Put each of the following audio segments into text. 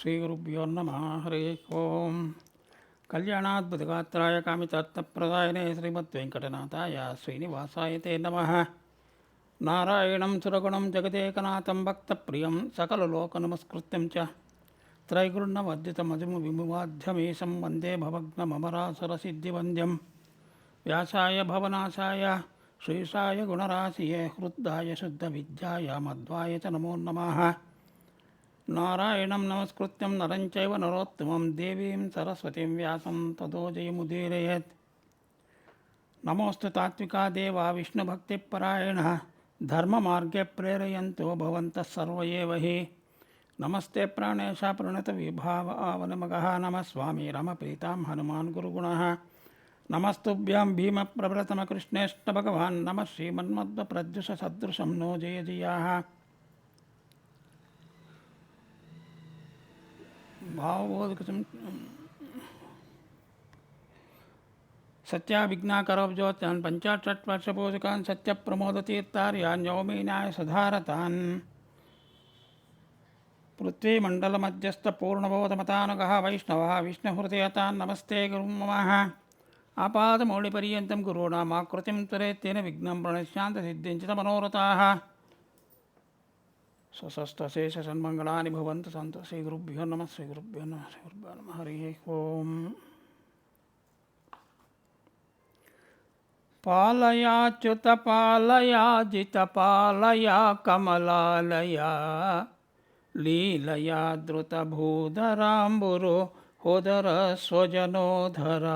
ಶ್ರೀಗುರುಭ್ಯೋ ನಮಃ. ಹರಿ ಓಂ. ಕಲ್ಯಾಣಾದ್ಭುತಗಾತ್ರಾಯ ಕಾಮಿತಾರ್ಥಪ್ರದಾಯನೇ ಶ್ರೀಮದ್ವೆಂಕಟನಾಥಾಯ ಶ್ರೀನಿವಾಸಾಯ ತೇ ನಮಃ. ನಾರಾಯಣಂ ಸುರಗುಣಂ ಜಗದೇಕನಾಥಂ ಭಕ್ತಪ್ರಿಯಂ ಸಕಲಲೋಕನಮಸ್ಕೃತ್ಯಂ ಚ ತ್ರೈಗುರುಣಮದ್ಯುತಮಜುಮುವಿಮುವಾಧ್ಯಮೇಶಂ ವಂದೇ ಭವಗ್ನಮರಾಸುರಸಿದ್ಧಿವಂದ್ಯಂ. ವ್ಯಾಸಾಯ ಭವನಾಶಾಯ ಶ್ರೀಶಾಯ ಗುಣರಾಶಿಯೇ ಹೃದ್ದಾಯ ಶುದ್ಧವಿದ್ಯಾಯ ಮಧ್ವಾಯ ಚ ನಮೋ ನಮಃ. ನಾರಾಯಣಂ ನಮಸ್ಕೃತ್ಯಂ ನರಂ ಚೈವ ನರೋತ್ತಮಂ ದೇವೀಂ ಸರಸ್ವತಿಂ ವ್ಯಾಸಂ ತತೋ ಜಯಮುದೀರಯೇತ್. ನಮೋಸ್ತು ತಾತ್ವಿಕಾ ದೇವಾ ವಿಷ್ಣುಭಕ್ತಿಪರಾಯಣಃ ಧರ್ಮಮಾರ್ಗೆ ಪ್ರೇರಯಂತೋ ಭವಂತಃ ಸರ್ವ ಏವ ಹಿ. ನಮಸ್ತೆ ಪ್ರಾಣೇಶ ಪ್ರಣತವಿಭಾವ ಆವನಮಗಃ ನಮಃ ಸ್ವಾಮಿ ರಾಮಪ್ರೀತಾಂ ಹನುಮಾನ್ ಗುರುಗುಣಃ. ನಮಸ್ತುಭ್ಯಾಂ ಭೀಮಪ್ರಭೃತಮಕೃಷ್ಣೇಷ್ಟ ಭಗವಾನ್ ನಮಃ ಶ್ರೀಮನ್ಮಧ್ವಪ್ರದ್ಯುಷ ಸದೃಶಂ ನೋ ಜಯ ಜಯಾಃ. ಭಾವಬೋಧಕ ಸತ್ಯಾಭಿಜ್ಞಾಕರಬ್ಜೋತ್ಯಾನ್ ಪಂಚಾಷಟ್ವರ್ಷಪೂಜಕಾನ್ ಸತ್ಯಪ್ರಮೋದತೀರ್ಥಾರ್ಯಾನ್ ಯೌಮೀನಾಯ ಸಧಾರತಾನ್. ಪೃಥ್ವೀಮಂಡಲಮಧ್ಯಸ್ಥಪೂರ್ಣಬೋಧಮತಾನುಗಃ ವೈಷ್ಣವಃ ವಿಷ್ಣುಹೃದಯತಾನ್ ನಮಸ್ತೆ ಗುರುಂ ಮಮಃ. ಆಪಾದಮೌಳಿಪರ್ಯಂతం ಗುರುಣಾಮಾಕೃತಿಂ ತ್ವರೇತ್ತೇನ ವಿಘ್ನಂ ಪ್ರಣಶ್ಯಾಂತಸಿದ್ಧಿಂಚಿತ ಮನೋರಥಾಃ. ಸ್ವಸ್ವಸ್ಥಶೇಷ ಸನ್ಮಂಗಳಾನಿ ಭವಂತು ಸಂತು. ಶ್ರೀ ಗುರುಭ್ಯೋ ನಮಃ. ಶ್ರೀ ಗುರುಭ್ಯೋ ನಮಃ. ಶ್ರೀ ಗುರುಭ್ಯೋ ನಮಃ. ಹರಿ ಓಂ. ಪಾಲಯಾಚ್ಯುತ ಪಾಲಯಾಜಿತ ಪಾಲಯ ಕಮಲಾಲಯ ಲೀಲಯಾ ಧೃತ ಭೂಧರಾಂಬುರು ಹೋದರ ಸ್ವಜನೋಧರ.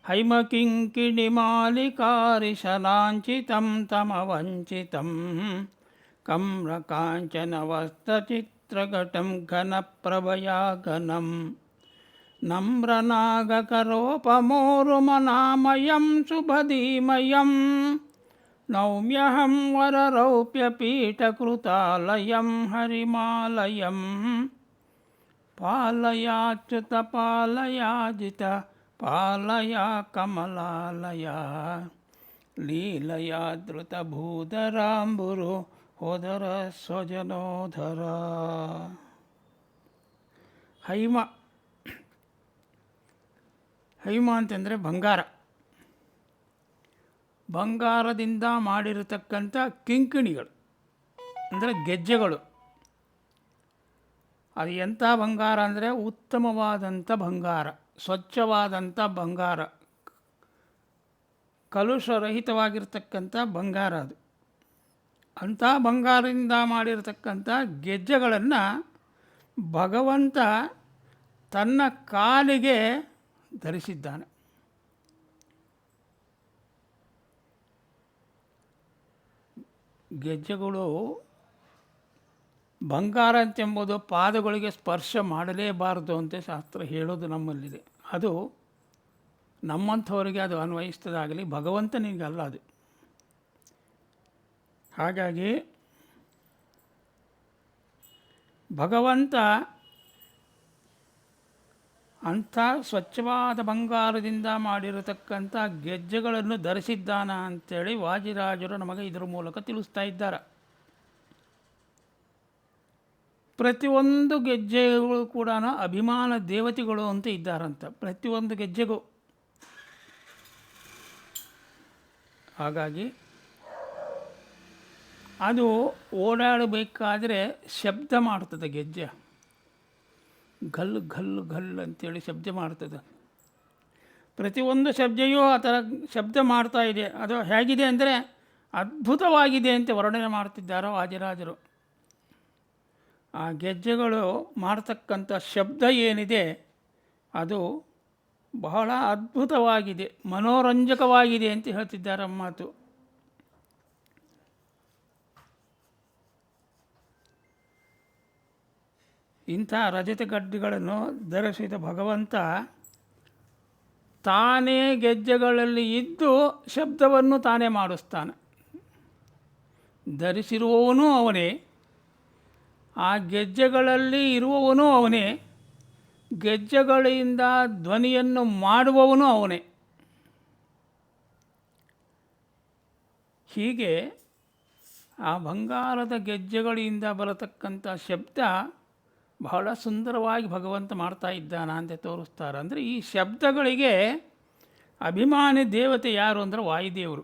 ಹೈಮಕಿಂಕಿಣಿಮಾಲಿಕಾರಿಶಲಾಂಚಿತಂ ತಮವಂಚಿತಂ ಕಮ್ರಕಾಂಚನವಸ್ತಚಿತ್ರಘಟಂ ಘನಪ್ರಭಯಾ ಘನಂ. ನಮ್ರನಾಗಕರೋಪಮೋರುಮನಾಮಯಂ ಶುಭಧೀಮಯಂ ನೌಮ್ಯಹಂ ವರರೌಪ್ಯಪೀಠಕೃತಾಲಯಂ ಹರಿಮಾಲಯಂ. ಪಾಲಯಾಚ್ಯುತ ಪಾಲಯಾಜಿತ ಪಾಲಯ ಕಮಲಾಲಯ ಲೀಲಯಾ ಧೃತ ಭೂಧರಾಂಬುರು ಹೋದರ ಸ್ವಜನೋಧರ. ಹೈಮ ಹೈಮ ಅಂತಂದರೆ ಬಂಗಾರ. ಬಂಗಾರದಿಂದ ಮಾಡಿರತಕ್ಕಂಥ ಕಿಂಕಿಣಿಗಳು ಅಂದರೆ ಗೆಜ್ಜೆಗಳು. ಅದು ಎಂಥ ಬಂಗಾರ ಅಂದರೆ ಉತ್ತಮವಾದಂಥ ಬಂಗಾರ, ಸ್ವಚ್ಛವಾದಂಥ ಬಂಗಾರ, ಕಲುಷರಹಿತವಾಗಿರ್ತಕ್ಕಂಥ ಬಂಗಾರ. ಅದು ಅಂಥ ಬಂಗಾರದಿಂದ ಮಾಡಿರತಕ್ಕಂಥ ಗೆಜ್ಜೆಗಳನ್ನು ಭಗವಂತ ತನ್ನ ಕಾಲಿಗೆ ಧರಿಸಿದ್ದಾನೆ. ಗೆಜ್ಜೆಗಳು ಬಂಗಾರ ಅಂತೆಂಬುದು ಪಾದಗಳಿಗೆ ಸ್ಪರ್ಶ ಮಾಡಲೇಬಾರದು ಅಂತ ಶಾಸ್ತ್ರ ಹೇಳೋದು ನಮ್ಮಲ್ಲಿದೆ. ಅದು ನಮ್ಮಂಥವರಿಗೆ ಅದು ಅನ್ವಯಿಸ್ತದಾಗಲಿ, ಭಗವಂತನಿಗಲ್ಲ ಅದು. ಹಾಗಾಗಿ ಭಗವಂತ ಅಂಥ ಸ್ವಚ್ಛವಾದ ಬಂಗಾರದಿಂದ ಮಾಡಿರತಕ್ಕಂಥ ಗೆಜ್ಜೆಗಳನ್ನು ಧರಿಸಿದ್ದಾನ ಅಂಥೇಳಿ ವಾಜಿರಾಜರು ನಮಗೆ ಇದರ ಮೂಲಕ ತಿಳಿಸ್ತಾ ಇದ್ದಾರೆ. ಪ್ರತಿಯೊಂದು ಗೆಜ್ಜೆಗಳು ಕೂಡ ಅಭಿಮಾನ ದೇವತೆಗಳು ಅಂತ ಇದ್ದಾರಂತ, ಪ್ರತಿಯೊಂದು ಗೆಜ್ಜೆಗೂ. ಹಾಗಾಗಿ ಅದು ಓಡಾಡಬೇಕಾದ್ರೆ ಶಬ್ದ ಮಾಡ್ತದೆ. ಗೆಜ್ಜೆ ಘಲ್ ಘಲ್ ಘಲ್ ಅಂತೇಳಿ ಶಬ್ದ ಮಾಡ್ತದೆ. ಪ್ರತಿಯೊಂದು ಶಬ್ದೆಯೂ ಆ ಥರ ಶಬ್ದ ಮಾಡ್ತಾ ಇದೆ. ಅದು ಹೇಗಿದೆ ಅಂದರೆ ಅದ್ಭುತವಾಗಿದೆ ಅಂತ ವರ್ಣನೆ ಮಾಡ್ತಿದ್ದಾರೆ ವಾದಿರಾಜರು. ಆ ಗೆಜ್ಜೆಗಳು ಮಾಡ್ತಕ್ಕಂಥ ಶಬ್ದ ಏನಿದೆ ಅದು ಬಹಳ ಅದ್ಭುತವಾಗಿದೆ, ಮನೋರಂಜಕವಾಗಿದೆ ಅಂತ ಹೇಳ್ತಿದ್ದಾರೆ ಮಾತು. ಇಂಥ ರಜತ ಗಡ್ಡಿಗಳನ್ನು ಧರಿಸಿದ ಭಗವಂತ ತಾನೇ ಗೆಜ್ಜೆಗಳಲ್ಲಿ ಇದ್ದು ಶಬ್ದವನ್ನು ತಾನೇ ಮಾಡಿಸ್ತಾನೆ. ಧರಿಸಿರುವವನೂ ಅವನೇ, ಆ ಗೆಜ್ಜೆಗಳಲ್ಲಿ ಇರುವವನೂ ಅವನೇ, ಗೆಜ್ಜೆಗಳಿಂದ ಧ್ವನಿಯನ್ನು ಮಾಡುವವನು ಅವನೇ. ಹೀಗೆ ಆ ಬಂಗಾರದ ಗೆಜ್ಜೆಗಳಿಂದ ಬರತಕ್ಕಂಥ ಶಬ್ದ ಬಹಳ ಸುಂದರವಾಗಿ ಭಗವಂತ ಮಾಡ್ತಾ ಇದ್ದಾನ ಅಂತ ತೋರಿಸ್ತಾರೆ. ಅಂದರೆ ಈ ಶಬ್ದಗಳಿಗೆ ಅಭಿಮಾನಿ ದೇವತೆ ಯಾರು ಅಂದರೆ ವಾಯುದೇವರು.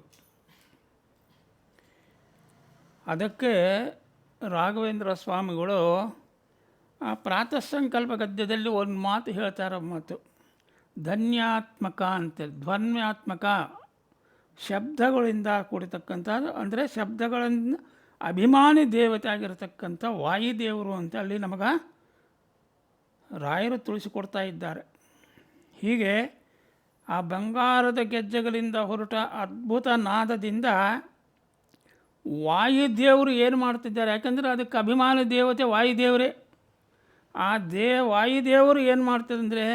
ಅದಕ್ಕೆ ರಾಘವೇಂದ್ರ ಸ್ವಾಮಿಗಳು ಆ ಪ್ರಾತಃಸಂಕಲ್ಪ ಗದ್ಯದಲ್ಲಿ ಒಂದು ಮಾತು ಹೇಳ್ತಾರೆ. ಮಾತು ಧನ್ಯಾತ್ಮಕ ಅಂತೇಳಿ, ಧ್ವನ್ಯಾತ್ಮಕ, ಶಬ್ದಗಳಿಂದ ಕೂಡಿರ್ತಕ್ಕಂಥದ್ದು. ಅಂದರೆ ಶಬ್ದಗಳಿಂದ ಅಭಿಮಾನಿ ದೇವತೆ ಆಗಿರತಕ್ಕಂಥ ವಾಯುದೇವರು ಅಂತ ಅಲ್ಲಿ ನಮಗೆ ರಾಯರು ತಿಳಿಸಿಕೊಡ್ತಾ ಇದ್ದಾರೆ. ಹೀಗೆ ಆ ಬಂಗಾರದ ಗೆಜ್ಜೆಗಳಿಂದ ಹೊರಟ ಅದ್ಭುತ ನಾದದಿಂದ ವಾಯುದೇವರು ಏನು ಮಾಡ್ತಿದ್ದಾರೆ, ಯಾಕಂದರೆ ಅದಕ್ಕೆ ಅಭಿಮಾನಿ ದೇವತೆ ವಾಯುದೇವರೇ. ಆ ವಾಯುದೇವರು ಏನು ಮಾಡ್ತಿದ್ದಾರೆ,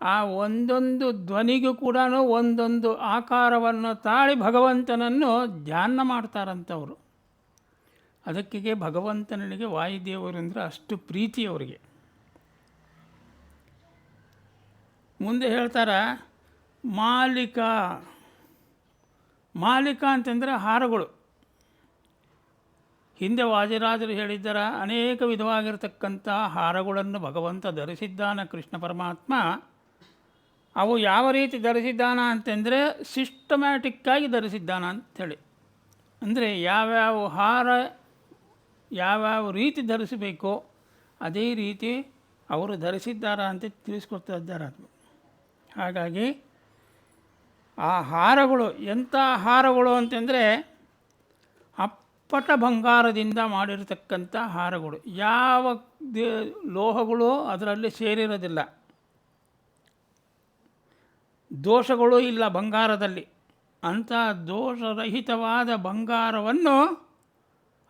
ಆ ಒಂದೊಂದು ಧ್ವನಿಗೂ ಕೂಡ ಒಂದೊಂದು ಆಕಾರವನ್ನು ತಾಳಿ ಭಗವಂತನನ್ನು ಧ್ಯಾನ ಮಾಡ್ತಾರಂಥವ್ರು. ಅದಕ್ಕೆ ಭಗವಂತನಿಗೆ ವಾಯುದೇವರು ಅಂದರೆ ಅಷ್ಟು ಪ್ರೀತಿ ಅವರಿಗೆ. ಮುಂದೆ ಹೇಳ್ತಾರೆ ಮಾಲಿಕ ಅಂತಂದರೆ ಹಾರಗಳು. ಹಿಂದೆ ವಾದಿರಾಜರು ಹೇಳಿದ್ದಾರೆ, ಅನೇಕ ವಿಧವಾಗಿರತಕ್ಕಂಥ ಹಾರಗಳನ್ನು ಭಗವಂತ ಧರಿಸಿದ್ದಾನೆ ಕೃಷ್ಣ ಪರಮಾತ್ಮ. ಅವು ಯಾವ ರೀತಿ ಧರಿಸಿದ್ದಾನ ಅಂತಂದರೆ ಸಿಸ್ಟಮ್ಯಾಟಿಕ್ಕಾಗಿ ಧರಿಸಿದ್ದಾನ ಅಂಥೇಳಿ. ಅಂದರೆ ಯಾವ್ಯಾವ ಹಾರ ಯಾವ್ಯಾವ ರೀತಿ ಧರಿಸಬೇಕೋ ಅದೇ ರೀತಿ ಅವರು ಧರಿಸಿದ್ದಾರೆ ಅಂತ ತಿಳಿಸ್ಕೊಡ್ತಾ ಇದ್ದಾರೆ. ಹಾಗಾಗಿ ಆ ಹಾರಗಳು ಎಂಥ ಹಾರಗಳು ಅಂತಂದರೆ ಅಪ್ಪಟ ಬಂಗಾರದಿಂದ ಮಾಡಿರತಕ್ಕಂಥ ಹಾರಗಳು. ಯಾವ ಲೋಹಗಳು ಅದರಲ್ಲಿ ಸೇರಿರೋದಿಲ್ಲ, ದೋಷಗಳು ಇಲ್ಲ ಬಂಗಾರದಲ್ಲಿ. ಅಂಥ ದೋಷರಹಿತವಾದ ಬಂಗಾರವನ್ನು,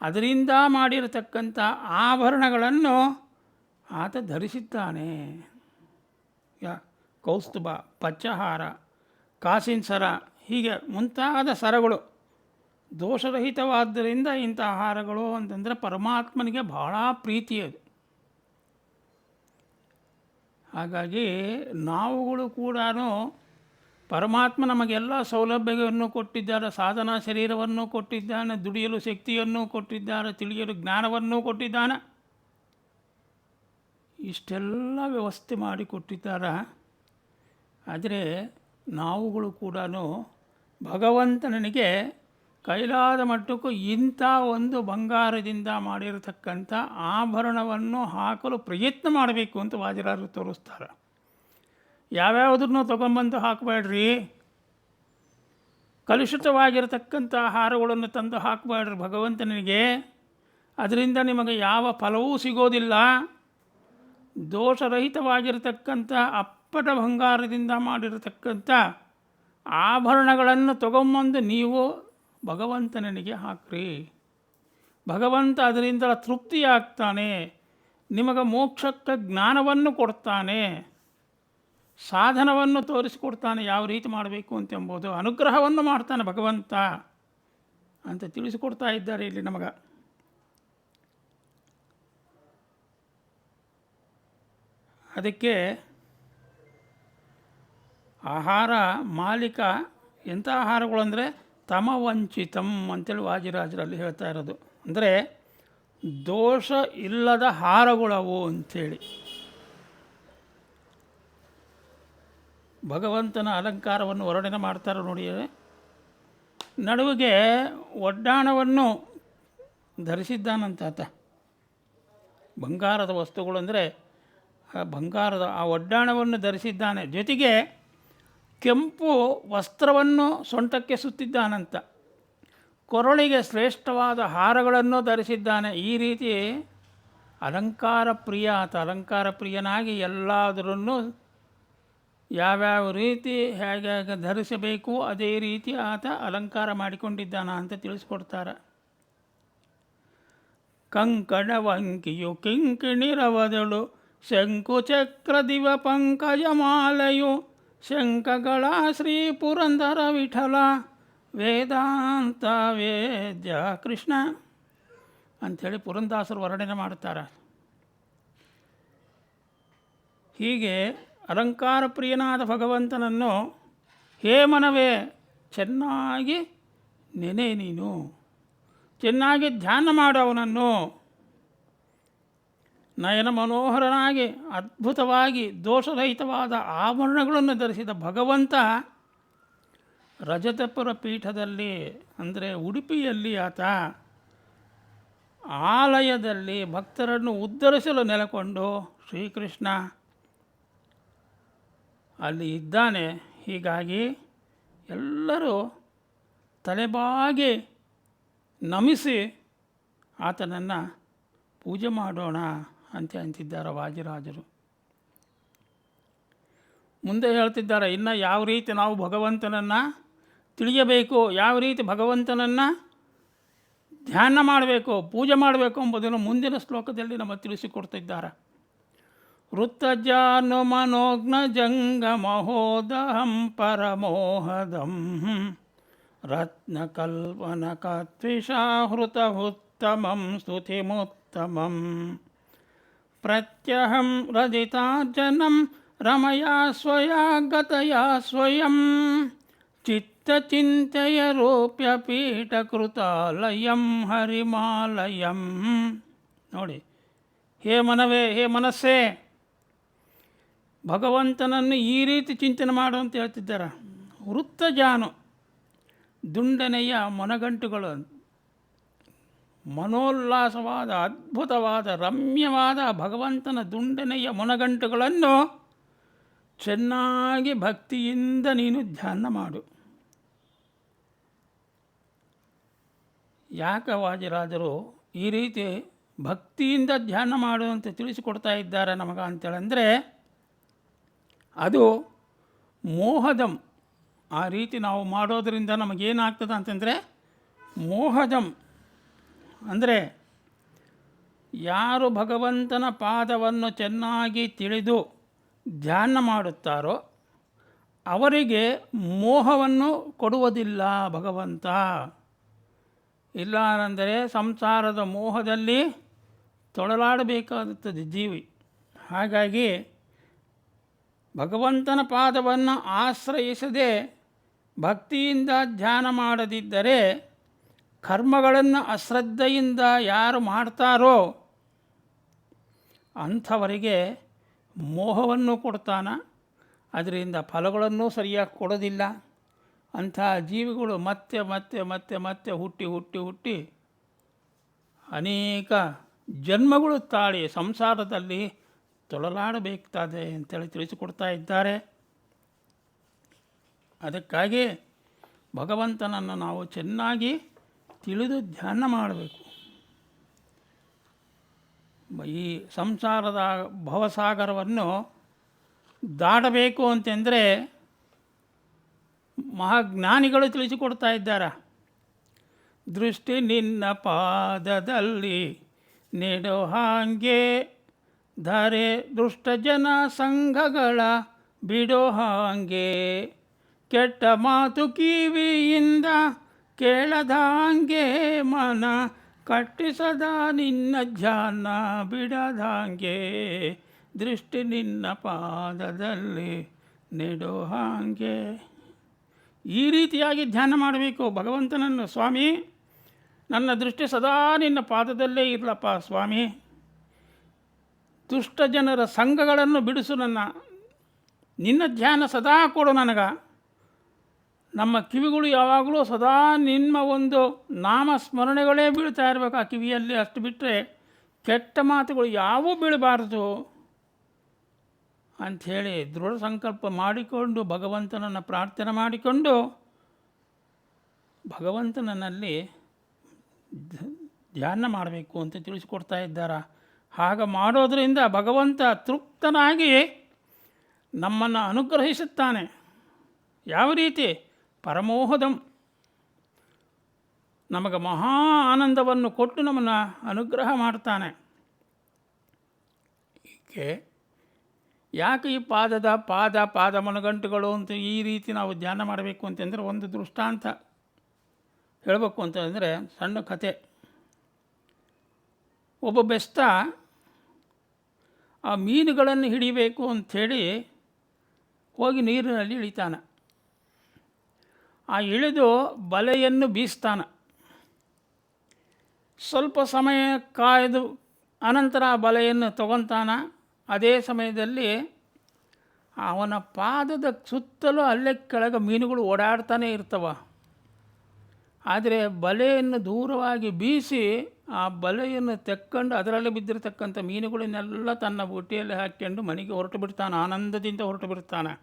ಅದರಿಂದ ಮಾಡಿರತಕ್ಕಂಥ ಆಭರಣಗಳನ್ನು ಆತ ಧರಿಸಿದ್ದಾನೆ. ಕೌಸ್ತುಭ, ಪಚ್ಚಹಾರ, ಕಾಸಿನ ಸರ, ಹೀಗೆ ಮುಂತಾದ ಸರಗಳು ದೋಷರಹಿತವಾದ್ದರಿಂದ ಇಂಥ ಹಾರಗಳು ಅಂತಂದರೆ ಪರಮಾತ್ಮನಿಗೆ ಬಹಳ ಪ್ರೀತಿ ಅದು. ಹಾಗಾಗಿ ನಾವುಗಳು ಕೂಡ ಪರಮಾತ್ಮ ನಮಗೆಲ್ಲ ಸೌಲಭ್ಯವನ್ನು ಕೊಟ್ಟಿದ್ದಾರೆ, ಸಾಧನಾ ಶರೀರವನ್ನು ಕೊಟ್ಟಿದ್ದಾನೆ, ದುಡಿಯಲು ಶಕ್ತಿಯನ್ನು ಕೊಟ್ಟಿದ್ದಾರೆ, ತಿಳಿಯಲು ಜ್ಞಾನವನ್ನು ಕೊಟ್ಟಿದ್ದಾನೆ, ಇಷ್ಟೆಲ್ಲ ವ್ಯವಸ್ಥೆ ಮಾಡಿ ಕೊಟ್ಟಿದ್ದಾರೆ. ಆದರೆ ನಾವುಗಳು ಕೂಡ ಭಗವಂತನಿಗೆ ಕೈಲಾದ ಮಟ್ಟಕ್ಕೂ ಇಂಥ ಒಂದು ಬಂಗಾರದಿಂದ ಮಾಡಿರತಕ್ಕಂಥ ಆಭರಣವನ್ನು ಹಾಕಲು ಪ್ರಯತ್ನ ಮಾಡಬೇಕು ಅಂತ ವಾದಿರಾಜರು ತೋರಿಸ್ತಾರೆ. ಯಾವ್ಯಾವುದನ್ನು ತೊಗೊಂಬಂದು ಹಾಕಬೇಡ್ರಿ, ಕಲುಷಿತವಾಗಿರತಕ್ಕಂಥ ಹಾರಗಳನ್ನು ತಂದು ಹಾಕಬೇಡ್ರಿ ಭಗವಂತನಿಗೆ, ಅದರಿಂದ ನಿಮಗೆ ಯಾವ ಫಲವೂ ಸಿಗೋದಿಲ್ಲ. ದೋಷರಹಿತವಾಗಿರತಕ್ಕಂಥ ಅಪ್ಪಟ ಬಂಗಾರದಿಂದ ಮಾಡಿರತಕ್ಕಂಥ ಆಭರಣಗಳನ್ನು ತೊಗೊಂಬಂದು ನೀವು ಭಗವಂತನಿಗೆ ಹಾಕ್ರಿ. ಭಗವಂತ ಅದರಿಂದ ತೃಪ್ತಿಯಾಗ್ತಾನೆ, ನಿಮಗೆ ಮೋಕ್ಷಕ್ಕೆ ಜ್ಞಾನವನ್ನು ಕೊಡ್ತಾನೆ, ಸಾಧನವನ್ನು ತೋರಿಸಿಕೊಡ್ತಾನೆ, ಯಾವ ರೀತಿ ಮಾಡಬೇಕು ಅಂತೆಂಬುದು ಅನುಗ್ರಹವನ್ನು ಮಾಡ್ತಾನೆ ಭಗವಂತ ಅಂತ ತಿಳಿಸಿಕೊಡ್ತಾ ಇದ್ದಾರೆ ಇಲ್ಲಿ ನಮಗೆ. ಅದಕ್ಕೆ ಆಹಾರ ಮಾಲಿಕ ಎಂಥ ಆಹಾರಗಳು ಅಂದರೆ ತಮವಂಚಿತಂ ಅಂತೇಳಿ ವಾಜಿರಾಜರಲ್ಲಿ ಹೇಳ್ತಾ ಇರೋದು. ಅಂದರೆ ದೋಷ ಇಲ್ಲದ ಹಾರಗಳವು ಅಂಥೇಳಿ. ಭಗವಂತನ ಅಲಂಕಾರವನ್ನು ವರ್ಣನೆ ಮಾಡ್ತಾರೆ ನೋಡಿ. ನಡುವಿಗೆ ಒಡ್ಡಾಣವನ್ನು ಧರಿಸಿದ್ದಾನಂತಾತ. ಬಂಗಾರದ ವಸ್ತುಗಳು ಅಂದರೆ ಬಂಗಾರದ ಆ ಒಡ್ಡಾಣವನ್ನು ಧರಿಸಿದ್ದಾನೆ, ಜೊತೆಗೆ ಕೆಂಪು ವಸ್ತ್ರವನ್ನು ಸೊಂಟಕ್ಕೆ ಸುತ್ತಿದ್ದಾನಂತ, ಕೊರಳಿಗೆ ಶ್ರೇಷ್ಠವಾದ ಹಾರಗಳನ್ನು ಧರಿಸಿದ್ದಾನೆ. ಈ ರೀತಿ ಅಲಂಕಾರ ಪ್ರಿಯ ಆತ. ಅಲಂಕಾರ ಪ್ರಿಯನಾಗಿ ಎಲ್ಲದರನ್ನು ಯಾವ್ಯಾವ ರೀತಿ ಹೇಗೆ ಧರಿಸಬೇಕು ಅದೇ ರೀತಿ ಆತ ಅಲಂಕಾರ ಮಾಡಿಕೊಂಡಿದ್ದಾನ ಅಂತ ತಿಳಿಸ್ಕೊಡ್ತಾರೆ. ಕಂಕಣವಂಕಿಯು ಕಿಂಕಿಣಿರವದಳು ಶಂಕುಚಕ್ರ ದಿವ ಪಂಕಜಮಾಲೆಯು ಶಂಕಗಳ ಶ್ರೀ ಪುರಂದರ ವಿಠಲ ವೇದಾಂತ ವೇದ್ಯ ಕೃಷ್ಣ ಅಂಥೇಳಿ ಪುರಂದಾಸರು ವರ್ಣನೆ ಮಾಡುತ್ತಾರೆ. ಹೀಗೆ ಅಲಂಕಾರ ಪ್ರಿಯನಾದ ಭಗವಂತನನ್ನು ಹೇ ಮನವೇ ಚೆನ್ನಾಗಿ ನೆನೆ, ನೀನು ಚೆನ್ನಾಗಿ ಧ್ಯಾನ ಮಾಡು ಅವನನ್ನು. ನಯನ ಮನೋಹರನಾಗಿ ಅದ್ಭುತವಾಗಿ ದೋಷರಹಿತವಾದ ಆಭರಣಗಳನ್ನು ಧರಿಸಿದ ಭಗವಂತ ರಜತಪುರ ಪೀಠದಲ್ಲಿ ಅಂದರೆ ಉಡುಪಿಯಲ್ಲಿ ಆತ ಆಲಯದಲ್ಲಿ ಭಕ್ತರನ್ನು ಉದ್ಧರಿಸಲು ನೆಲೆಕೊಂಡು ಶ್ರೀಕೃಷ್ಣ ಅಲ್ಲಿ ಇದ್ದಾನೆ. ಹೀಗಾಗಿ ಎಲ್ಲರೂ ತಲೆಬಾಗಿ ನಮಿಸಿ ಆತನನ್ನು ಪೂಜೆ ಮಾಡೋಣ ಅಂತ ಅಂತಿದ್ದಾರೆ ವಾದಿರಾಜರು. ಮುಂದೆ ಹೇಳ್ತಿದ್ದಾರೆ, ಇನ್ನು ಯಾವ ರೀತಿ ನಾವು ಭಗವಂತನನ್ನು ತಿಳಿಯಬೇಕು, ಯಾವ ರೀತಿ ಭಗವಂತನನ್ನು ಧ್ಯಾನ ಮಾಡಬೇಕು, ಪೂಜೆ ಮಾಡಬೇಕು ಎಂಬುದನ್ನು ಮುಂದಿನ ಶ್ಲೋಕದಲ್ಲಿ ನಮಗೆ ತಿಳಿಸಿಕೊಡ್ತಿದ್ದಾರೆ. ವೃತ್ತಜಾನು ಮನೋಜ್ಞ ಜಂಗಮಹೋದಹಂ ಪರಮೋಹದಂ ರತ್ನಕಲ್ಪನಕತ್ವಿಷಾಹೃತಹುತ್ತಮಂ ಸ್ತುತಿಮುತ್ತಮಂ ಪ್ರತ್ಯಹಂ ರಜಿತಾರ್ಜನಂ ರಮಯಾ ಸ್ವಯಾ ಗತಯಾ ಸ್ವಯಂ ಚಿತ್ತಚಿಂತೆಯ ರೂಪ್ಯ ಪೀಠಕೃತಾಲಯಂ ಹರಿಮಾಲಯಂ. ನೋಡಿ, ಹೇ ಮನವೇ, ಹೇ ಮನಸ್ಸೇ, ಭಗವಂತನನ್ನು ಈ ರೀತಿ ಚಿಂತನೆ ಮಾಡು ಅಂತ ಹೇಳ್ತಿದ್ದಾರೆ. ವೃತ್ತಜಾನು, ದುಂಡನೆಯ ಮೊನಗಂಟುಗಳು, ಮನೋಲ್ಲಾಸವಾದ ಅದ್ಭುತವಾದ ರಮ್ಯವಾದ ಭಗವಂತನ ದುಂಡನೆಯ ಮೊನಗಂಟುಗಳನ್ನು ಚೆನ್ನಾಗಿ ಭಕ್ತಿಯಿಂದ ನೀನು ಧ್ಯಾನ ಮಾಡು. ಯಾಕೆ ವಾದಿರಾಜರು ಈ ರೀತಿ ಭಕ್ತಿಯಿಂದ ಧ್ಯಾನ ಮಾಡು ಅಂತ ತಿಳಿಸಿಕೊಡ್ತಾ ಇದ್ದಾರೆ ನಮಗೆ ಅಂತೇಳಂದರೆ, ಅದು ಮೋಹದಂ. ಆ ರೀತಿ ನಾವು ಮಾಡೋದರಿಂದ ನಮಗೇನಾಗ್ತದೆ ಅಂತಂದರೆ, ಮೋಹದಂ ಅಂದರೆ ಯಾರು ಭಗವಂತನ ಪಾದವನ್ನು ಚೆನ್ನಾಗಿ ತಿಳಿದು ಧ್ಯಾನ ಮಾಡುತ್ತಾರೋ ಅವರಿಗೆ ಮೋಹವನ್ನು ಕೊಡುವುದಿಲ್ಲ ಭಗವಂತ. ಇಲ್ಲ ಅಂದರೆ ಸಂಸಾರದ ಮೋಹದಲ್ಲಿ ತೊಳಲಾಡಬೇಕಾಗುತ್ತದೆ ಜೀವಿ. ಹಾಗಾಗಿ ಭಗವಂತನ ಪಾದವನ್ನು ಆಶ್ರಯಿಸದೆ ಭಕ್ತಿಯಿಂದ ಧ್ಯಾನ ಮಾಡದಿದ್ದರೆ ಕರ್ಮಗಳನ್ನು ಅಶ್ರದ್ಧೆಯಿಂದ ಯಾರು ಮಾಡ್ತಾರೋ ಅಂಥವರಿಗೆ ಮೋಹವನ್ನು ಕೊಡ್ತಾನ, ಅದರಿಂದ ಫಲಗಳನ್ನು ಸರಿಯಾಗಿ ಕೊಡೋದಿಲ್ಲ. ಅಂಥ ಜೀವಿಗಳು ಮತ್ತೆ ಮತ್ತೆ ಮತ್ತೆ ಮತ್ತೆ ಹುಟ್ಟಿ ಹುಟ್ಟಿ ಹುಟ್ಟಿ ಅನೇಕ ಜನ್ಮಗಳು ತಾಳಿ ಸಂಸಾರದಲ್ಲಿ ತೊಳಲಾಡಬೇಕಾದೆ ಅಂತೇಳಿ ತಿಳಿಸಿಕೊಡ್ತಾ ಇದ್ದಾರೆ. ಅದಕ್ಕಾಗಿ ಭಗವಂತನನ್ನು ನಾವು ಚೆನ್ನಾಗಿ ತಿಳಿದು ಧ್ಯಾನ ಮಾಡಬೇಕು. ಈ ಸಂಸಾರದ ಭವಸಾಗರವನ್ನು ದಾಟಬೇಕು ಅಂತಂದರೆ ಮಹಾಜ್ಞಾನಿಗಳು ತಿಳಿಸಿಕೊಡ್ತಾ ಇದ್ದಾರೆ. ದೃಷ್ಟಿ ನಿನ್ನ ಪಾದದಲ್ಲಿ ನೆಡೋ ಹಾಗೆ, ಧಾರೆ ದುಷ್ಟ ಜನ ಸಂಘಗಳ ಬಿಡೋ ಹಾಗೆ, ಕೆಟ್ಟ ಮಾತು ಕಿವಿಯಿಂದ ಕೇಳದಂಗೆ, ಮನ ಕಟ್ಟಿಸದ ನಿನ್ನ ಧ್ಯಾನ ಬಿಡದಂಗೆ, ದೃಷ್ಟಿ ನಿನ್ನ ಪಾದದಲ್ಲಿ ನೆಡೋ ಹಾಗೆ. ಈ ರೀತಿಯಾಗಿ ಧ್ಯಾನ ಮಾಡಬೇಕು ಭಗವಂತನನ್ನು. ಸ್ವಾಮಿ, ನನ್ನ ದೃಷ್ಟಿ ಸದಾ ನಿನ್ನ ಪಾದದಲ್ಲೇ ಇರಲಪ್ಪ ಸ್ವಾಮಿ. ದುಷ್ಟ ಜನರ ಸಂಘಗಳನ್ನು ಬಿಡಿಸು, ನಿನ್ನ ಧ್ಯಾನ ಸದಾ ಕೊಡು ನನಗೆ. ನಮ್ಮ ಕಿವಿಗಳು ಯಾವಾಗಲೂ ಸದಾ ನಿಮ್ಮ ಒಂದು ನಾಮ ಸ್ಮರಣೆಗಳೇ ಬೀಳ್ತಾ ಇರಬೇಕು ಆ ಕಿವಿಯಲ್ಲಿ. ಅಷ್ಟು ಬಿಟ್ಟರೆ ಕೆಟ್ಟ ಮಾತುಗಳು ಯಾವೂ ಬೀಳಬಾರದು ಅಂಥೇಳಿ ದೃಢ ಸಂಕಲ್ಪ ಮಾಡಿಕೊಂಡು ಭಗವಂತನನ್ನು ಪ್ರಾರ್ಥನೆ ಮಾಡಿಕೊಂಡು ಭಗವಂತನಲ್ಲಿ ಧ್ಯಾನ ಮಾಡಬೇಕು ಅಂತ ತಿಳಿಸಿಕೊಡ್ತಾ ಇದ್ದಾರೆ. ಹಾಗೆ ಮಾಡೋದರಿಂದ ಭಗವಂತ ತೃಪ್ತನಾಗಿ ನಮ್ಮನ್ನು ಅನುಗ್ರಹಿಸುತ್ತಾನೆ. ಯಾವ ರೀತಿ? ಪರಮೋಹದಂ, ನಮಗೆ ಮಹಾ ಆನಂದವನ್ನು ಕೊಟ್ಟು ನಮ್ಮನ್ನು ಅನುಗ್ರಹ ಮಾಡ್ತಾನೆ. ಹೀಗೆ ಯಾಕೆ ಈ ಪಾದ ಮನಗಂಟುಗಳು ಅಂತ ಈ ರೀತಿ ನಾವು ಧ್ಯಾನ ಮಾಡಬೇಕು ಅಂತಂದರೆ, ಒಂದು ದೃಷ್ಟಾಂತ ಹೇಳಬೇಕು ಅಂತಂದರೆ ಸಣ್ಣ ಕತೆ. ಒಬ್ಬ ಬೆಸ್ತ ಆ ಮೀನುಗಳನ್ನು ಹಿಡಿಬೇಕು ಅಂಥೇಳಿ ಹೋಗಿ ನೀರಿನಲ್ಲಿ ಇಳಿತಾನೆ. ಆ ಇಳಿದು ಬಲೆಯನ್ನು ಬೀಸ್ತಾನೆ. ಸ್ವಲ್ಪ ಸಮಯ ಕಾಯ್ದು ಅನಂತರ ಆ ಬಲೆಯನ್ನು ತಗೊತಾನ. ಅದೇ ಸಮಯದಲ್ಲಿ ಅವನ ಪಾದದ ಸುತ್ತಲೂ ಅಲ್ಲೇ ಕೆಳಗೆ ಮೀನುಗಳು ಓಡಾಡ್ತಾನೆ ಇರ್ತವ. ಆದರೆ ಬಲೆಯನ್ನು ದೂರವಾಗಿ ಬೀಸಿ ಆ ಬಲೆಯನ್ನು ತೆಕ್ಕೊಂಡು ಅದರಲ್ಲಿ ಬಿದ್ದಿರತಕ್ಕಂಥ ಮೀನುಗಳನ್ನೆಲ್ಲ ತನ್ನ ಬುಟ್ಟಿಯಲ್ಲಿ ಹಾಕ್ಕೊಂಡು ಮನೆಗೆ ಹೊರಟು ಬಿಡ್ತಾನೆ, ಆನಂದದಿಂದ ಹೊರಟು ಬಿಡ್ತಾನೆ.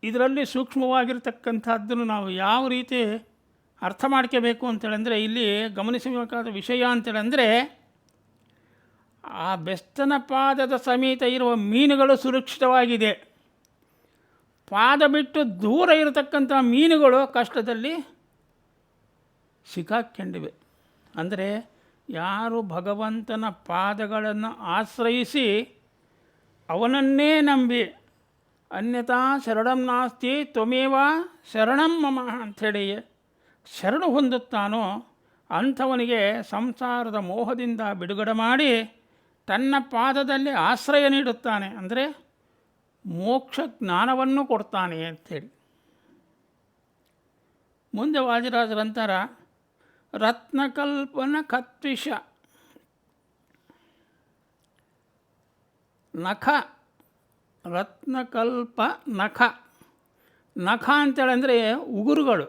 ಇದರಲ್ಲಿ ಸೂಕ್ಷ್ಮವಾಗಿರ್ತಕ್ಕಂಥದ್ದನ್ನು ನಾವು ಯಾವ ರೀತಿ ಅರ್ಥ ಮಾಡ್ಕೋಬೇಕು ಅಂತೇಳಂದರೆ, ಇಲ್ಲಿ ಗಮನಿಸಬೇಕಾದ ವಿಷಯ ಅಂತೇಳಂದರೆ, ಆ ಬೆಸ್ತನ ಪಾದದ ಸಮೇತ ಇರುವ ಮೀನುಗಳು ಸುರಕ್ಷಿತವಾಗಿದೆ. ಪಾದ ಬಿಟ್ಟು ದೂರ ಇರತಕ್ಕಂಥ ಮೀನುಗಳು ಕಷ್ಟದಲ್ಲಿ ಸಿಕ್ಕಾಕೊಂಡಿವೆ. ಅಂದರೆ ಯಾರು ಭಗವಂತನ ಪಾದಗಳನ್ನು ಆಶ್ರಯಿಸಿ ಅವನನ್ನೇ ನಂಬಿ ಅನ್ಯಥಾ ಶರಣಂ ನಾಸ್ತಿ ತ್ವಮೇವ ಶರಣಂ ಮಮ ಅಂಥೇಳಿ ಶರಣು ಹೊಂದುತ್ತಾನೋ ಅಂಥವನಿಗೆ ಸಂಸಾರದ ಮೋಹದಿಂದ ಬಿಡುಗಡೆ ಮಾಡಿ ತನ್ನ ಪಾದದಲ್ಲಿ ಆಶ್ರಯ ನೀಡುತ್ತಾನೆ. ಅಂದರೆ ಮೋಕ್ಷ ಜ್ಞಾನವನ್ನು ಕೊಡ್ತಾನೆ ಅಂಥೇಳಿ. ಮುಂದೆ ವಾದಿರಾಜರಂತರ ರತ್ನಕಲ್ಪನ ಕತ್ವಿಷ ನಖ, ರತ್ನಕಲ್ಪ ನಖ. ನಖ ಅಂತೇಳಂದರೆ ಉಗುರುಗಳು.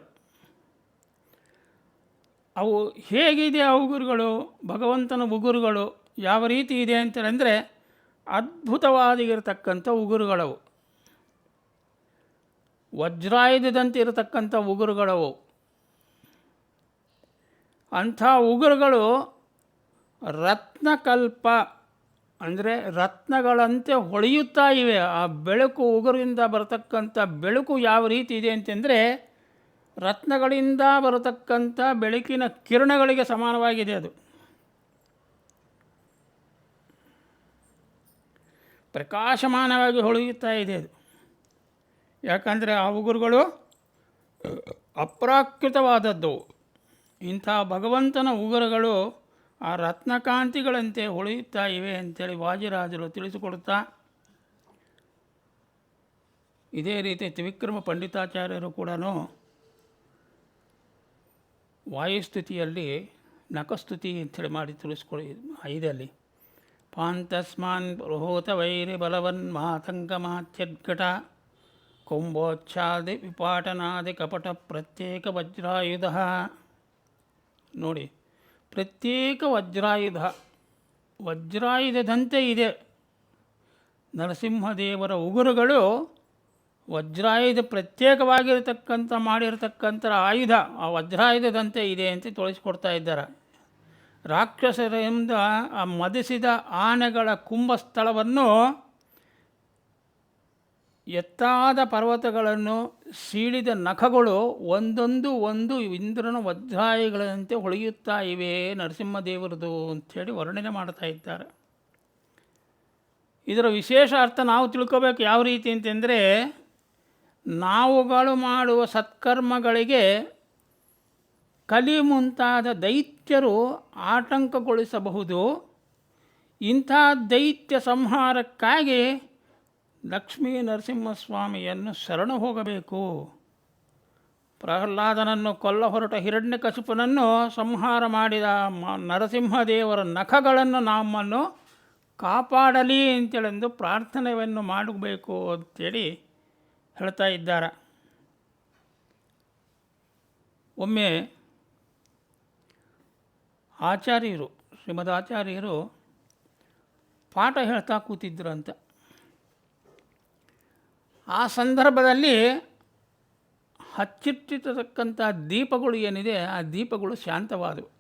ಅವು ಹೇಗಿದೆ ಆ ಉಗುರುಗಳು? ಭಗವಂತನ ಉಗುರುಗಳು ಯಾವ ರೀತಿ ಇದೆ ಅಂತೇಳಂದರೆ ಅದ್ಭುತವಾಗಿರತಕ್ಕಂಥ ಉಗುರುಗಳವು, ವಜ್ರಾಯುಧದಂತೆ ಇರತಕ್ಕಂಥ ಉಗುರುಗಳವು. ಅಂಥ ಉಗುರುಗಳು ರತ್ನಕಲ್ಪ ಅಂದರೆ ರತ್ನಗಳಂತೆ ಹೊಳೆಯುತ್ತಾ ಇವೆ. ಆ ಬೆಳಕು, ಉಗುರಿಂದ ಬರತಕ್ಕಂಥ ಬೆಳಕು ಯಾವ ರೀತಿ ಇದೆ ಅಂತಂದರೆ ರತ್ನಗಳಿಂದ ಬರತಕ್ಕಂಥ ಬೆಳಕಿನ ಕಿರಣಗಳಿಗೆ ಸಮಾನವಾಗಿದೆ. ಅದು ಪ್ರಕಾಶಮಾನವಾಗಿ ಹೊಳೆಯುತ್ತಾ ಇದೆ ಅದು. ಯಾಕಂದರೆ ಆ ಉಗುರುಗಳು ಅಪ್ರಾಕೃತವಾದದ್ದು. ಇಂಥ ಭಗವಂತನ ಉಗುರುಗಳು ಆ ರತ್ನಕಾಂತಿಗಳಂತೆ ಹೊಳೆಯುತ್ತಾ ಇವೆ ಅಂತೇಳಿ ವಾಜಿರಾಜರು ತಿಳಿಸಿಕೊಡುತ್ತಾ, ಇದೇ ರೀತಿ ತ್ರಿವಿಕ್ರಮ ಪಂಡಿತಾಚಾರ್ಯರು ಕೂಡ ವಾಯುಸ್ತುತಿಯಲ್ಲಿ ನಖಸ್ತುತಿ ಅಂಥೇಳಿ ಮಾಡಿ ತಿಳಿಸ್ಕೊಡಿ. ಐದಲ್ಲಿ ಪಾಂತಸ್ಮಾನ್ ರೋಹೋತ ವೈರಿ ಬಲವನ್ ಮಾತಂಕಮಾತ್ಯದ್ಘಟ ಕುಂಭೋಚ್ಛಾದಿ ವಿಪಾಟನಾದಿ ಕಪಟ ಪ್ರತ್ಯೇಕ ವಜ್ರಾಯುಧ. ನೋಡಿ, ಪ್ರತ್ಯೇಕ ವಜ್ರಾಯುಧ, ವಜ್ರಾಯುಧದಂತೆ ಇದೆ. ನರಸಿಂಹದೇವರ ಉಗುರುಗಳು ವಜ್ರಾಯುಧ ಪ್ರತ್ಯೇಕವಾಗಿರತಕ್ಕಂಥ ಮಾಡಿರತಕ್ಕಂಥ ಆಯುಧ ಆ ವಜ್ರಾಯುಧದಂತೆ ಇದೆ ಅಂತ ತೋರಿಸ್ಕೊಡ್ತಾ ಇದ್ದಾರೆ. ರಾಕ್ಷಸರಿಂದ ಆ ಮದಿಸಿದ ಆನೆಗಳ ಕುಂಭಸ್ಥಳವನ್ನು, ಎತ್ತಾದ ಪರ್ವತಗಳನ್ನು ಸೀಳಿದ ನಖಗಳು ಒಂದೊಂದು ಇಂದ್ರನ ವಜ್ರಾಯುಧಗಳಂತೆ ಹೊಳೆಯುತ್ತಾ ಇವೆ ನರಸಿಂಹದೇವರದು ಅಂಥೇಳಿ ವರ್ಣನೆ ಮಾಡ್ತಾ ಇದ್ದಾರೆ. ಇದರ ವಿಶೇಷ ಅರ್ಥ ನಾವು ತಿಳ್ಕೋಬೇಕು ಯಾವ ರೀತಿ ಅಂತಂದರೆ, ನಾವುಗಳು ಮಾಡುವ ಸತ್ಕರ್ಮಗಳಿಗೆ ಕಲಿ ಮುಂತಾದ ದೈತ್ಯರು ಆಟಂಕಗೊಳಿಸಬಹುದು. ಇಂಥ ದೈತ್ಯ ಸಂಹಾರಕ್ಕಾಗಿ ಲಕ್ಷ್ಮೀ ನರಸಿಂಹಸ್ವಾಮಿಯನ್ನು ಶರಣು ಹೋಗಬೇಕು. ಪ್ರಹ್ಲಾದನನ್ನು ಕೊಲ್ಲ ಹೊರಟ ಹಿರಣ್ಯಕಶಿಪನನ್ನು ಸಂಹಾರ ಮಾಡಿದ ನರಸಿಂಹದೇವರ ನಖಗಳನ್ನು ನಮ್ಮನ್ನು ಕಾಪಾಡಲಿ ಅಂತೇಳೆಂದು ಪ್ರಾರ್ಥನೆಯನ್ನು ಮಾಡಬೇಕು ಅಂತೇಳಿ ಹೇಳ್ತಾ ಇದ್ದಾರೆ. ಒಮ್ಮೆ ಆಚಾರ್ಯರು, ಶ್ರೀಮದ್ ಆಚಾರ್ಯರು ಪಾಠ ಹೇಳ್ತಾ ಕೂತಿದ್ರಂತ. ಆ ಸಂದರ್ಭದಲ್ಲಿ ಹಚ್ಚಿಟ್ಟಿರತಕ್ಕಂಥ ದೀಪಗಳು ಏನಿದೆ ಆ ದೀಪಗಳು ಶಾಂತವಾದವು.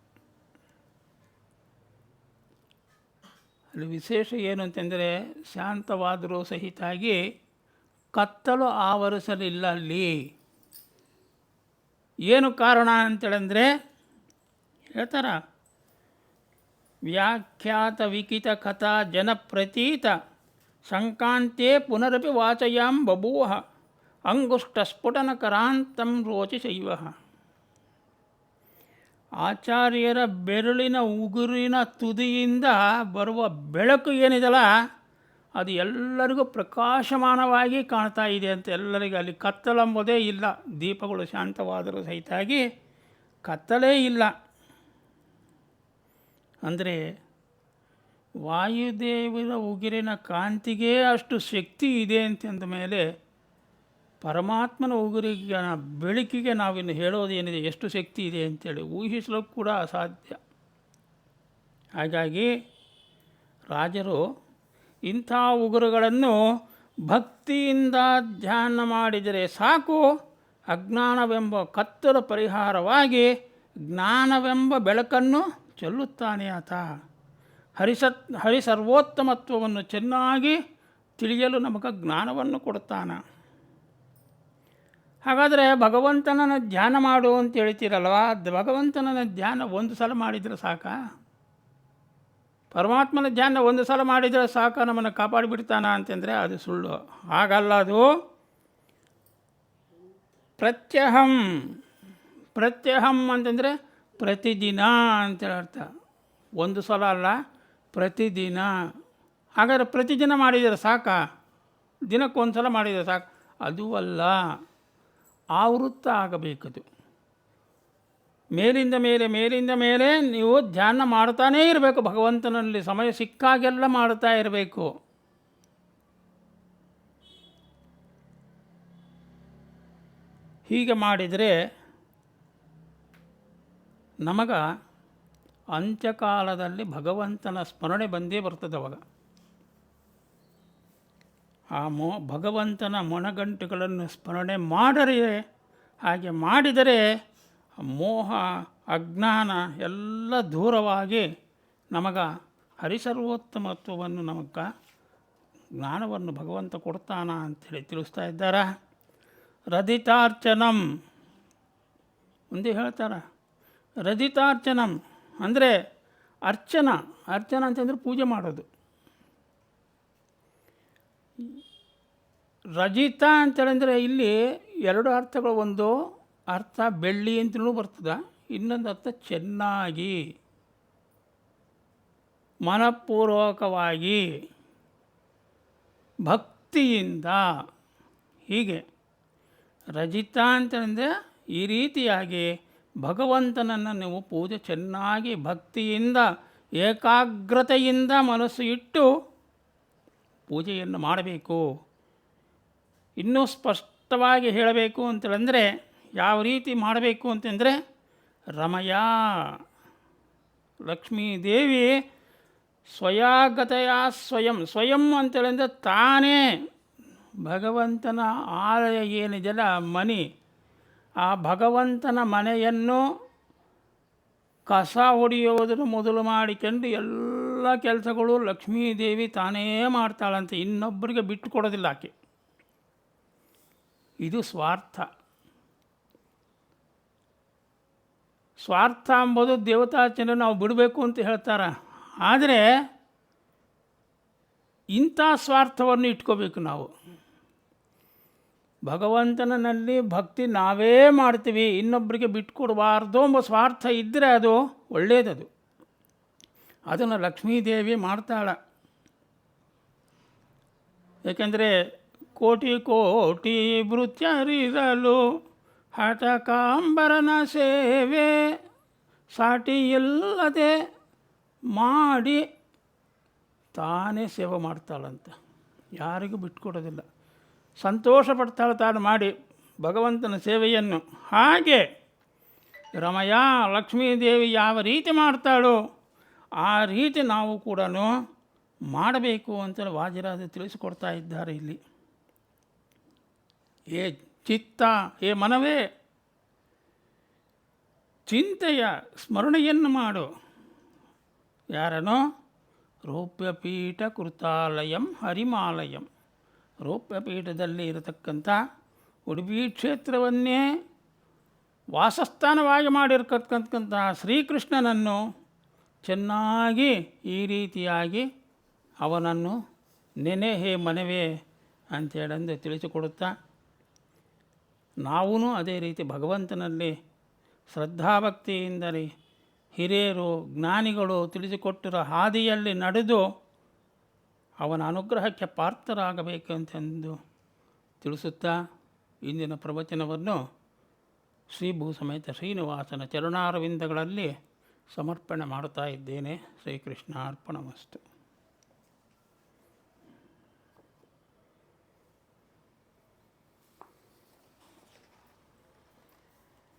ಅಲ್ಲಿ ವಿಶೇಷ ಏನು ಅಂತಂದರೆ, ಶಾಂತವಾದರೂ ಸಹಿತಾಗಿ ಕತ್ತಲು ಆವರಿಸಲಿಲ್ಲ ಅಲ್ಲಿ. ಏನು ಕಾರಣ ಅಂತೇಳಂದರೆ ಹೇಳ್ತಾರ, ವ್ಯಾಖ್ಯಾತ ವಿಕಿತ ಕಥಾ ಜನಪ್ರತೀತ ಸಂಕಾಂತೆ ಪುನರಪಿ ವಾಚಯಾಂ ಬಭೂವ ಅಂಗುಷ್ಟಸ್ಫುಟನಕರಾಂತಂ ರೋಚಿ ಶೈವ. ಆಚಾರ್ಯರ ಬೆರಳಿನ ಉಗುರಿನ ತುದಿಯಿಂದ ಬರುವ ಬೆಳಕು ಏನಿದೆಯಲ್ಲ ಅದು ಎಲ್ಲರಿಗೂ ಪ್ರಕಾಶಮಾನವಾಗಿ ಕಾಣ್ತಾ ಇದೆ ಅಂತ ಎಲ್ಲರಿಗೂ. ಅಲ್ಲಿ ಕತ್ತಲೆಂಬುದೇ ಇಲ್ಲ. ದೀಪಗಳು ಶಾಂತವಾದರೂ ಸಹಿತಾಗಿ ಕತ್ತಲೇ ಇಲ್ಲ. ಅಂದರೆ ವಾಯುದೇವರ ಉಗಿರಿನ ಕಾಂತಿಗೆ ಅಷ್ಟು ಶಕ್ತಿ ಇದೆ ಅಂತಂದ ಮೇಲೆ ಪರಮಾತ್ಮನ ಉಗುರಿಗೆ ಬೆಳಕಿಗೆ ನಾವಿನ್ನು ಹೇಳೋದೇನಿದೆ ಎಷ್ಟು ಶಕ್ತಿ ಇದೆ ಅಂತೇಳಿ ಊಹಿಸಲು ಕೂಡ ಅಸಾಧ್ಯ. ಹಾಗಾಗಿ ರಾಜರು ಇಂಥ ಉಗುರುಗಳನ್ನು ಭಕ್ತಿಯಿಂದ ಧ್ಯಾನ ಮಾಡಿದರೆ ಸಾಕು, ಅಜ್ಞಾನವೆಂಬ ಕತ್ತಲ ಪರಿಹಾರವಾಗಿ ಜ್ಞಾನವೆಂಬ ಬೆಳಕನ್ನು ಚೆಲ್ಲುತ್ತಾನೆ ಆತ. ಹರಿಸರ್ವೋತ್ತಮತ್ವವನ್ನು ಚೆನ್ನಾಗಿ ತಿಳಿಯಲು ನಮಗೆ ಜ್ಞಾನವನ್ನು ಕೊಡುತ್ತಾನೆ. ಹಾಗಾದರೆ ಭಗವಂತನನ್ನು ಧ್ಯಾನ ಮಾಡು ಅಂತ ಹೇಳ್ತೀರಲ್ವ, ಭಗವಂತನನ್ನು ಧ್ಯಾನ ಒಂದು ಸಲ ಮಾಡಿದರೆ ಸಾಕಾ? ಪರಮಾತ್ಮನ ಧ್ಯಾನ ಒಂದು ಸಲ ಮಾಡಿದರೆ ಸಾಕ ನಮ್ಮನ್ನು ಕಾಪಾಡಿಬಿಡ್ತಾನ ಅಂತಂದರೆ ಅದು ಸುಳ್ಳು. ಹಾಗಲ್ಲ, ಅದು ಪ್ರತ್ಯಹಂ ಅಂತಂದರೆ ಪ್ರತಿದಿನ ಅಂತೇಳಿ ಅರ್ಥ. ಒಂದು ಸಲ ಅಲ್ಲ, ಪ್ರತಿದಿನ. ಹಾಗಾದರೆ ಪ್ರತಿದಿನ ಮಾಡಿದರೆ ಸಾಕಾ? ದಿನಕ್ಕೊಂದು ಸಲ ಮಾಡಿದರೆ ಸಾಕು? ಅದು ಅಲ್ಲ, ಆವೃತ್ತ ಆಗಬೇಕದು. ಮೇಲಿಂದ ಮೇಲೆ ನೀವು ಧ್ಯಾನ ಮಾಡ್ತಾನೇ ಇರಬೇಕು. ಭಗವಂತನಲ್ಲಿ ಸಮಯ ಸಿಕ್ಕಾಗೆಲ್ಲ ಮಾಡ್ತಾ ಇರಬೇಕು. ಹೀಗೆ ಮಾಡಿದರೆ ನಮಗೆ ಅಂತ್ಯಕಾಲದಲ್ಲಿ ಭಗವಂತನ ಸ್ಮರಣೆ ಬಂದೇ ಬರ್ತದೆ. ಅವಾಗ ಆ ಭಗವಂತನ ಮೊಣಗಂಟುಗಳನ್ನು ಸ್ಮರಣೆ ಹಾಗೆ ಮಾಡಿದರೆ ಮೋಹ ಅಜ್ಞಾನ ಎಲ್ಲ ದೂರವಾಗಿ ನಮಗೆ ಹರಿಸರ್ವೋತ್ತಮತ್ವವನ್ನು ನಮಗೆ ಜ್ಞಾನವನ್ನು ಭಗವಂತ ಕೊಡ್ತಾನ ಅಂಥೇಳಿ ತಿಳಿಸ್ತಾ ಇದ್ದಾರೆ. ರದಿತಾರ್ಚನಂ ಮುಂದೆ ಹೇಳ್ತಾರೆ. ರದಿತಾರ್ಚನಂ ಅಂದರೆ ಅರ್ಚನ ಅಂತಂದರೆ ಪೂಜೆ ಮಾಡೋದು. ರಜಿತ ಅಂತೇಳಿದ್ರೆ ಇಲ್ಲಿ ಎರಡು ಅರ್ಥಗಳು. ಒಂದು ಅರ್ಥ ಬೆಳ್ಳಿ ಅಂತಲೂ ಬರ್ತದೆ, ಇನ್ನೊಂದು ಅರ್ಥ ಚೆನ್ನಾಗಿ ಮನಪೂರ್ವಕವಾಗಿ ಭಕ್ತಿಯಿಂದ. ಹೀಗೆ ರಜಿತ ಅಂತಂದರೆ ಈ ರೀತಿಯಾಗಿ ಭಗವಂತನನ್ನು ನೀವು ಪೂಜೆ ಚೆನ್ನಾಗಿ ಭಕ್ತಿಯಿಂದ ಏಕಾಗ್ರತೆಯಿಂದ ಮನಸ್ಸು ಇಟ್ಟು ಪೂಜೆಯನ್ನು ಮಾಡಬೇಕು. ಇನ್ನೂ ಸ್ಪಷ್ಟವಾಗಿ ಹೇಳಬೇಕು ಅಂತೇಳಿದ್ರೆ ಯಾವ ರೀತಿ ಮಾಡಬೇಕು ಅಂತಂದರೆ, ರಮಯ ಲಕ್ಷ್ಮೀದೇವಿ ಸ್ವಯಾಗತೆಯ ಸ್ವಯಂ ಅಂತೇಳಿದ್ರೆ ತಾನೇ ಭಗವಂತನ ಆಲಯ ಏನಿದೆಯಲ್ಲ ಮನೆ, ಆ ಭಗವಂತನ ಮನೆಯನ್ನು ಕಸ ಹೊಡೆಯೋದನ್ನು ಮೊದಲು ಮಾಡಿಕೊಂಡು ಎಲ್ಲ ಕೆಲಸಗಳು ಲಕ್ಷ್ಮೀದೇವಿ ತಾನೇ ಮಾಡ್ತಾಳಂತೆ, ಇನ್ನೊಬ್ಬರಿಗೆ ಬಿಟ್ಟು ಕೊಡೋದಿಲ್ಲ ಆಕೆ. ಇದು ಸ್ವಾರ್ಥ ಎಂಬುದು ದೇವತಾರ್ಚನೆ ನಾವು ಬಿಡಬೇಕು ಅಂತ ಹೇಳ್ತಾರೆ. ಆದರೆ ಇಂಥ ಸ್ವಾರ್ಥವನ್ನು ಇಟ್ಕೋಬೇಕು ನಾವು. ಭಗವಂತನಲ್ಲಿ ಭಕ್ತಿ ನಾವೇ ಮಾಡ್ತೀವಿ, ಇನ್ನೊಬ್ಬರಿಗೆ ಬಿಟ್ಕೊಡಬಾರ್ದು ಎಂಬ ಸ್ವಾರ್ಥ ಇದ್ದರೆ ಅದು ಒಳ್ಳೆಯದದು. ಅದನ್ನು ಲಕ್ಷ್ಮೀದೇವಿ ಮಾಡ್ತಾಳೆ. ಏಕೆಂದರೆ ಕೋಟಿ ಕೋಟಿ ಭೃತ್ಯರಿರಲು ಹಠಕಾಂಬರನ ಸೇವೆ ಸಾಟಿ ಇಲ್ಲದೆ ಮಾಡಿ ತಾನೇ ಸೇವೆ ಮಾಡ್ತಾಳಂತ, ಯಾರಿಗೂ ಬಿಟ್ಕೊಡೋದಿಲ್ಲ. ಸಂತೋಷ ಪಡ್ತಾಳೆ ತಾನು ಮಾಡಿ ಭಗವಂತನ ಸೇವೆಯನ್ನು. ಹಾಗೆ ರಮಯ ಲಕ್ಷ್ಮೀದೇವಿ ಯಾವ ರೀತಿ ಮಾಡ್ತಾಳೋ ಆ ರೀತಿ ನಾವು ಕೂಡ ಮಾಡಬೇಕು ಅಂತ ವಾದಿರಾಜ ತಿಳಿಸಿಕೊಡ್ತಾ ಇದ್ದಾರೆ ಇಲ್ಲಿ. ಏ ಚಿತ್ತ, ಏ ಮನವೇ, ಚಿಂತೆಯ ಸ್ಮರಣೆಯನ್ನು ಮಾಡು. ಯಾರನೋ ರೂಪ್ಯಪೀಠ ಕೃತಾಲಯಂ ಹರಿಮಾಲಯಂ. ರೂಪ್ಯಪೀಠದಲ್ಲಿ ಇರತಕ್ಕಂಥ ಉಡುಪಿ ಕ್ಷೇತ್ರವನ್ನೇ ವಾಸಸ್ಥಾನವಾಗಿ ಮಾಡಿರ್ತಕ್ಕಂಥ ಶ್ರೀಕೃಷ್ಣನನ್ನು ಚೆನ್ನಾಗಿ ಈ ರೀತಿಯಾಗಿ ಅವನನ್ನು ನೆನೆ ಹೇ ಮನವೇ ಅಂಥೇಳಂದು ತಿಳಿಸಿಕೊಡುತ್ತಾ, ನಾವೂ ಅದೇ ರೀತಿ ಭಗವಂತನಲ್ಲಿ ಶ್ರದ್ಧಾಭಕ್ತಿಯಿಂದಲೇ ಹಿರಿಯರು ಜ್ಞಾನಿಗಳು ತಿಳಿಸಿಕೊಟ್ಟಿರೋ ಹಾದಿಯಲ್ಲಿ ನಡೆದು ಅವನ ಅನುಗ್ರಹಕ್ಕೆ ಪಾತ್ರರಾಗಬೇಕಂತೆಂದು ತಿಳಿಸುತ್ತಾ ಇಂದಿನ ಪ್ರವಚನವನ್ನು ಶ್ರೀ ಭೂಸಮೇತ ಶ್ರೀನಿವಾಸನ ಚರಣಾರವಿಂದಗಳಲ್ಲಿ ಸಮರ್ಪಣೆ ಮಾಡ್ತಾ ಇದ್ದೇನೆ. ಶ್ರೀಕೃಷ್ಣ ಅರ್ಪಣಮಸ್ತು.